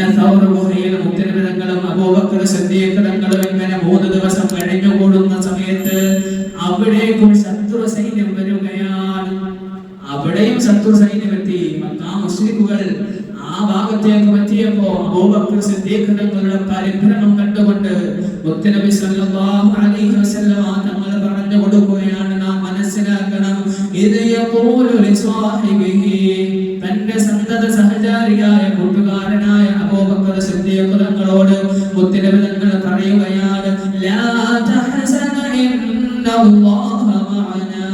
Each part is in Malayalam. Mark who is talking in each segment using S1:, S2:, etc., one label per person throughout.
S1: അങ്ങനെ സൗർ ഗുഹയിൽ മുത്തനബിതങ്ങളും അബൂബക്കർ സിദ്ദീഖ് തങ്ങളും ഇങ്ങനെ 3 ദിവസം കഴിഞ്ഞുകൂടുന്ന സമയത്ത് അവിടേക്കും ശത്രു സൈന്യം വരികയാണ്. അവിടെയും ശത്രു സൈന്യം എത്തി. മക്കാ മുശ്രിക്കുകൾ ആ ഭാഗത്തേക്ക് എത്തിയപ്പോ അബൂബക്കർ സിദ്ദീഖ് തങ്ങളുടെ പരിഭ്രമം കണ്ടുകൊണ്ട് മുത്തനബി സല്ലല്ലാഹു അലൈഹി വസല്ലം തങ്ങൾ പറഞ്ഞു കൊടുക്കുകയാണ്, നാം മനസ്സിലാക്കണം, ഇത് യഖൂലു ലിസ്വാഹിബിഹി, തന്റെ സന്തത സഹചാരിയായ കൂട്ടുകാരനായ അബൂബക്കർ സിദ്ദീഖ് തങ്ങളോട് മുത്തനബി തങ്ങൾ പറയുകയാണ്, ലാ തഹസന ഇന്നല്ലാഹ മഅനാ,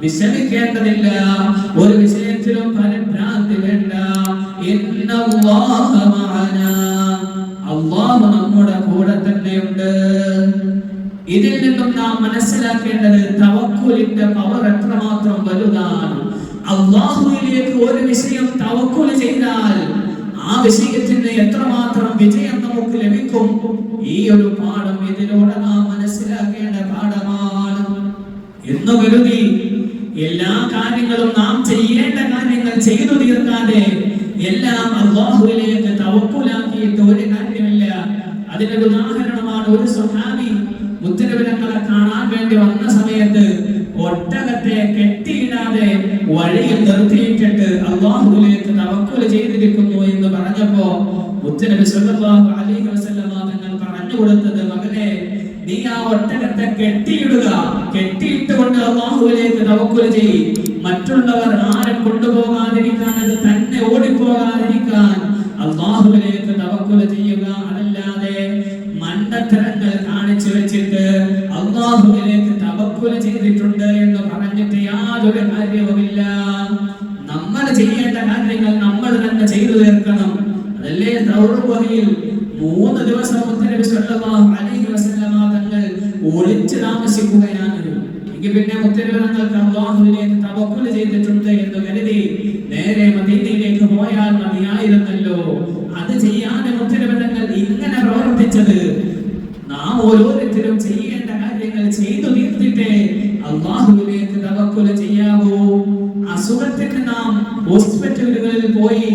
S1: വിഷമിക്കേണ്ടതില്ല, ഒരു വിഷയത്തിലും പരിഭ്രാന്തി വേണ്ട. ഇന്നല്ലാഹ മഅനാ, അല്ലാഹു നമ്മുടെ കൂടെ തന്നെയുണ്ട്. ഇതിൽ നിന്നും നാം മനസ്സിലാക്കേണ്ടത് തവക്കുലിന്റെ പവർ എത്രമാത്രം വലുതാണ്. അല്ലാഹുവിലേക്ക് ഒരു വിഷയം തവക്കുൽ ചെയ്താൽ ആ വിഷയത്തിന് എത്രമാത്രം വിജയം നമുക്ക് ലഭിക്കും. ഈ ഒരു പാഠം ഇതിലൂടെ നാം മനസ്സിലാക്കേണ്ട പാഠമാണ്. എന്ന് കരുതി എല്ലാ കാര്യങ്ങളും നാം ചെയ്യേണ്ട കാര്യങ്ങൾ ചെയ്തു തീർക്കാതെ എല്ലാം അല്ലാഹുവിലേക്ക് തവക്കുലാക്കിയിട്ട് ഒരു കാര്യമില്ല. അതിനൊരു ഉദാഹരണമാണ് ഒരു സ്വഹാബി മുത്തനബി തങ്ങളെ കാണാൻ വേണ്ടി വന്ന സമയത്ത് ഒട്ടകത്തെ കെട്ടിയിടാതെ വഴിയിൽ നിർത്തിയിട്ടിട്ട് അല്ലാഹുവിലേക്ക് തവക്കുൽ ചെയ്തിരിക്കുന്നു എന്ന് പറഞ്ഞപ്പോ മുത്തനബി സല്ലല്ലാഹു അലൈഹി വസല്ലം തങ്ങൾ പറഞ്ഞു കൊടുത്തത്, മകനെ, നീ ആ ഒട്ടകത്തെ കെട്ടിയിടുക, കെട്ടിയിട്ടുകൊണ്ട് അല്ലാഹുവിലേക്ക് തവക്കുൽ ചെയ്യ്. മറ്റുള്ളവർ ആരും കൊണ്ടുപോകാതിരിക്കാൻ, അത് തന്നെ ഓടിപ്പോകാതിരിക്കാൻ അല്ലാഹുവിലേക്ക് തവക്കുൽ ചെയ്യുക. അതല്ലാതെ മണ്ടത്തരങ്ങൾ കാണിച്ചു വെച്ചിട്ട് അല്ലാഹുവിലേക്ക് തവക്കുൽ ചെയ്തിട്ടുണ്ട് എന്ന് പറഞ്ഞിട്ട് യാതൊരു കാര്യവുമില്ല. നമ്മൾ ചെയ്യേണ്ട കാര്യങ്ങൾ നമ്മൾ തന്നെ ചെയ്തു തീർക്കണം. അതല്ലേ സൗറുവഹിയിൽ 3 ദിവസം മുത്തനബി സല്ലല്ലാഹു അലൈഹി വസല്ലം തങ്ങൾ ഒളിച്ചു താമസിക്കുകയാണ്. എങ്കിൽ പിന്നെ മുത്തനബി തങ്ങൾക്ക് അല്ലാഹുവിലേക്ക് തവക്കുൽ ചെയ്തിട്ടുണ്ട് എന്ന് കരുതി നേരെ മദീനയിലേക്ക് പോയാൽ മതിയായിരുന്നല്ലോ. അത് ചെയ്യാതെ മുത്തനബി തങ്ങൾ ഇങ്ങനെ പ്രവർത്തിച്ചത്. നാം ഓരോരുത്തരും ചെയ്യേണ്ട കാര്യങ്ങൾ ചെയ്തു തീർത്തിട്ടേ അല്ലാഹുവിലേക്ക് തവക്കുൽ ചെയ്യാവൂ. അസുഖത്തിന് നാം ഹോസ്പിറ്റലുകളിൽ പോയി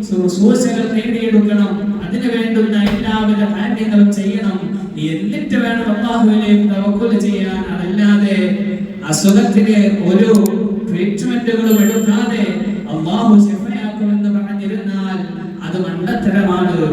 S1: സൂചനകൾ നേടിയെടുക്കണം. അതിനു വേണ്ടുന്ന എല്ലാവിധ കാര്യങ്ങളും ചെയ്യണം. എന്നിട്ട് വേണം അല്ലാഹുവിലേക്ക് തവക്കുൽ ചെയ്യാൻ. അതല്ലാതെ അസുഖത്തിന് ഒരു ട്രീറ്റ്മെന്റുകളും എടുക്കാതെ അല്ലാഹു ശിഫയാക്കുമെന്ന് പറഞ്ഞിരുന്നാൽ അത് മണ്ടത്തരമാണ്.